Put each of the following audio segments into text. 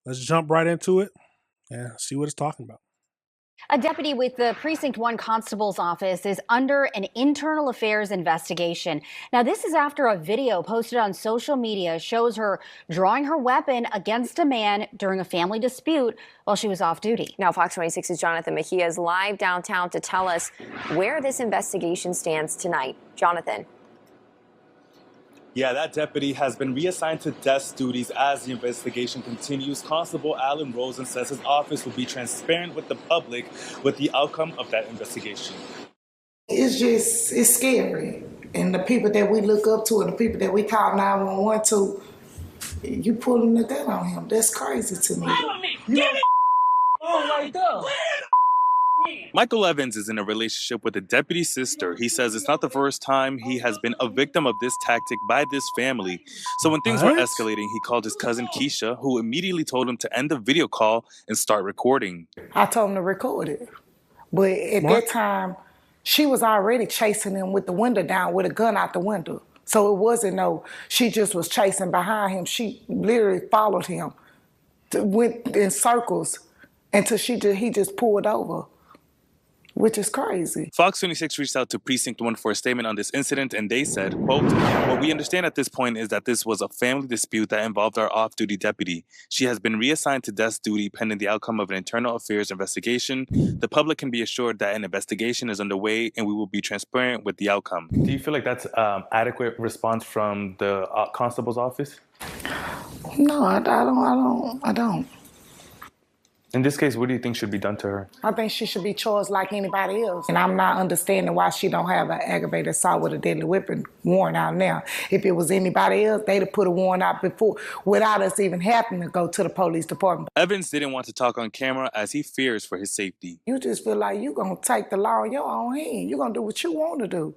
let's jump right into it and see what it's talking about. A deputy with the Precinct 1 Constable's office is under an internal affairs investigation. Now, this is after a video posted on social media shows her drawing her weapon against a man during a family dispute while she was off duty. Now, Fox 26's Jonathan Mejia is live downtown to tell us where this investigation stands tonight. Jonathan. Yeah, that deputy has been reassigned to desk duties as the investigation continues. Constable Alan Rosen says his office will be transparent with the public with the outcome of that investigation. It's scary. And the people that we look up to and the people that we call 911 to, you pulling the gun on him. That's crazy to me. Michael Evans is in a relationship with a deputy's sister. He says it's not the first time he has been a victim of this tactic by this family. So when things were escalating, he called his cousin Keisha, who immediately told him to end the video call and start recording. I told him to record it. But at that time, she was already chasing him with the window down with a gun out the window. So it wasn't she just was chasing behind him. She literally followed him, went in circles until he just pulled over, which is crazy. Fox 26 reached out to Precinct 1 for a statement on this incident, and they said, quote, "What we understand at this point is that this was a family dispute that involved our off-duty deputy. She has been reassigned to desk duty pending the outcome of an internal affairs investigation. The public can be assured that an investigation is underway, and we will be transparent with the outcome." Do you feel like that's adequate response from the constable's office? No, I don't. In this case, what do you think should be done to her? I think she should be charged like anybody else. And I'm not understanding why she don't have an aggravated assault with a deadly weapon warrant out now. If it was anybody else, they'd have put a warrant out before without us even having to go to the police department. Evans didn't want to talk on camera as he fears for his safety. You just feel like you're going to take the law in your own hand. You're going to do what you want to do.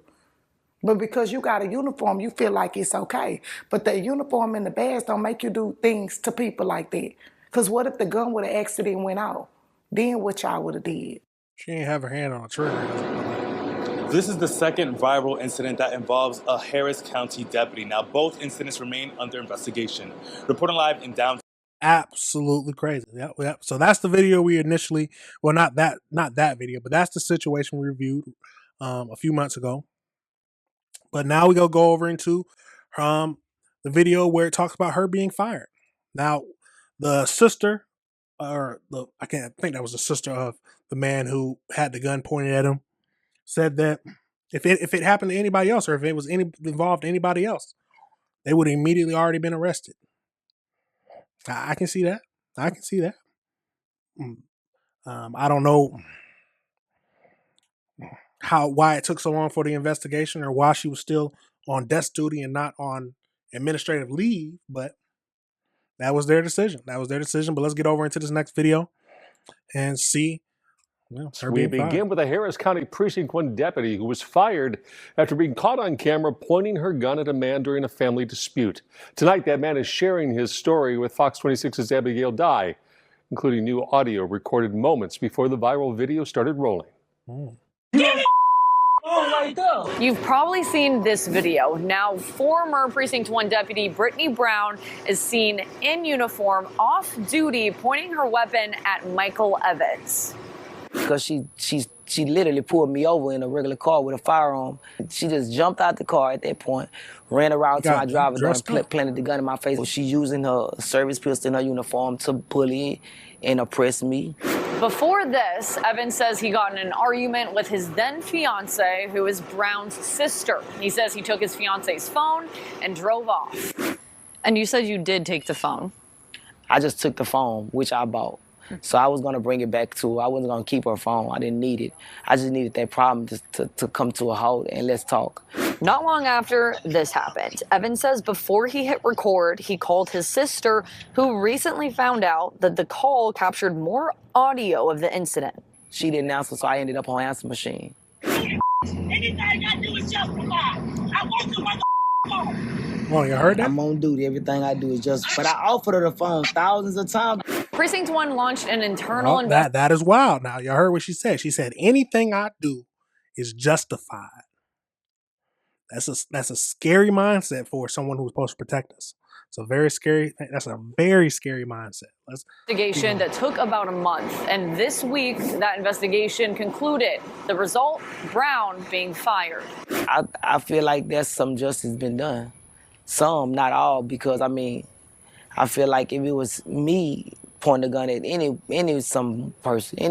But because you got a uniform, you feel like it's okay. But the uniform and the badge don't make you do things to people like that. Because what if the gun would have accident went off? Then what y'all would have did? She ain't have her hand on a trigger. This is the second viral incident that involves a Harris County deputy. Now, both incidents remain under investigation. Reporting live in downtown. Absolutely crazy. Yep. So that's the video we initially, well, not that video, but that's the situation we reviewed a few months ago. But now we go over into the video where it talks about her being fired. Now, the sister, I can't think that was the sister of the man who had the gun pointed at him, said that if it happened to anybody else, or if it was involved anybody else, they would have immediately already been arrested. I can see that. I don't know why it took so long for the investigation, or why she was still on desk duty and not on administrative leave, but that was their decision. But let's get over into this next video and see. We begin with a Harris County Precinct 1 deputy who was fired after being caught on camera pointing her gun at a man during a family dispute. Tonight, that man is sharing his story with Fox 26's Abigail Dye, including new audio recorded moments before the viral video started rolling. You've probably seen this video. Now, former Precinct 1 deputy Brittany Brown is seen in uniform, off duty, pointing her weapon at Michael Evans. Because she literally pulled me over in a regular car with a firearm. She just jumped out the car at that point, ran around to my driver's door and planted the gun in my face. She's using her service pistol in her uniform to bully and oppress me. Before this, Evans says he got in an argument with his then fiance, who is Brown's sister. He says he took his fiance's phone and drove off. And you said you did take the phone? I just took the phone, which I bought. So I was going to bring it back to her. I wasn't going to keep her phone. I didn't need it. I just needed that problem to come to a halt and let's talk. Not long after this happened, Evans says before he hit record, he called his sister, who recently found out that the call captured more audio of the incident. She didn't answer, so I ended up on answer machine. Anything I do is justify. I want to phone. Oh, you heard that? I'm on duty. Everything I do is just. But I offered her the phone thousands of times. Precinct 1 launched an internal investigation. That is wild. Now, you heard what she said. She said, anything I do is justified. That's a scary mindset for someone who's supposed to protect us. It's a very scary. That's a very scary mindset. Investigation that took about a month, and this week that investigation concluded. The result: Brown being fired. I feel like there's some justice been done. Some, not all, because I mean, I feel like if it was me pointing a gun at any person,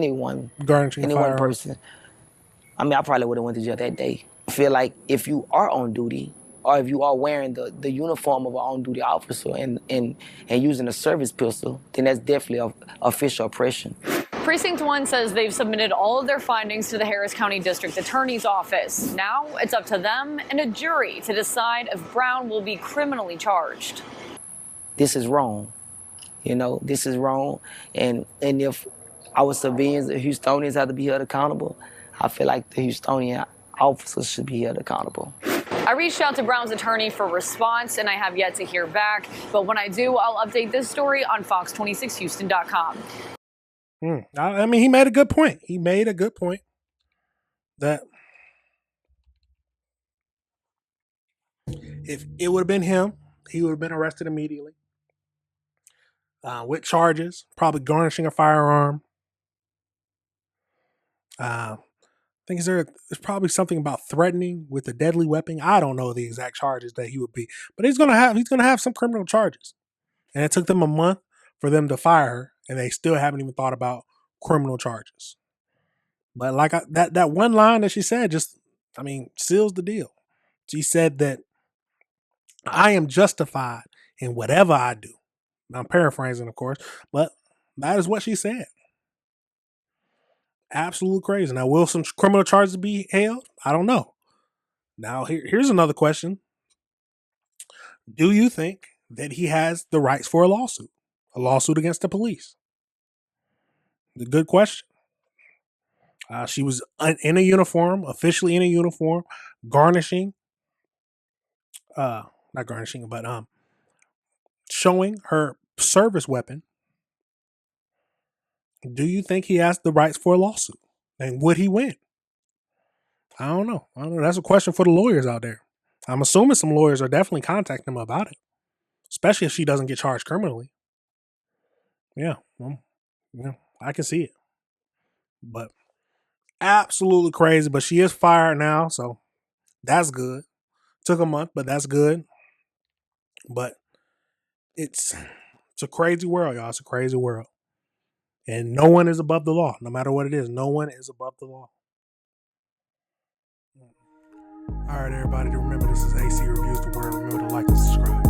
I mean, I probably would have went to jail that day. I feel like if you are on duty, or if you are wearing the uniform of an on-duty officer and using a service pistol, then that's definitely official oppression. Precinct 1 says they've submitted all of their findings to the Harris County District Attorney's Office. Now it's up to them and a jury to decide if Brown will be criminally charged. This is wrong. You know, this is wrong. And if our civilians, the Houstonians, have to be held accountable, I feel like the Houstonian officers should be held accountable. I reached out to Brown's attorney for response, and I have yet to hear back. But when I do, I'll update this story on Fox26Houston.com. I mean, he made a good point. He made a good point that if it would have been him, he would have been arrested immediately with charges, probably garnishing a firearm. I think there's probably something about threatening with a deadly weapon. I don't know the exact charges that he would be, but he's gonna have some criminal charges. And it took them a month for them to fire her, and they still haven't even thought about criminal charges. But like that one line that she said, just, I mean, seals the deal. She said that I am justified in whatever I do. I'm paraphrasing, of course, but that is what she said. Absolute crazy. Now, will some criminal charges be held? I don't know. Now, here's another question. Do you think that he has the rights for a lawsuit against the police? A good question. She was in a uniform, officially in a uniform, showing her service weapon. Do you think he has the rights for a lawsuit? And would he win? I don't know. That's a question for the lawyers out there. I'm assuming some lawyers are definitely contacting him about it, especially if she doesn't get charged criminally. Yeah, well, I can see it. But absolutely crazy. But she is fired now, so that's good. Took a month, but that's good. But it's a crazy world, y'all. It's a crazy world. And no one is above the law, no matter what it is. No one is above the law. All right, everybody, remember this is AC Reviews the Word. Remember to like and subscribe.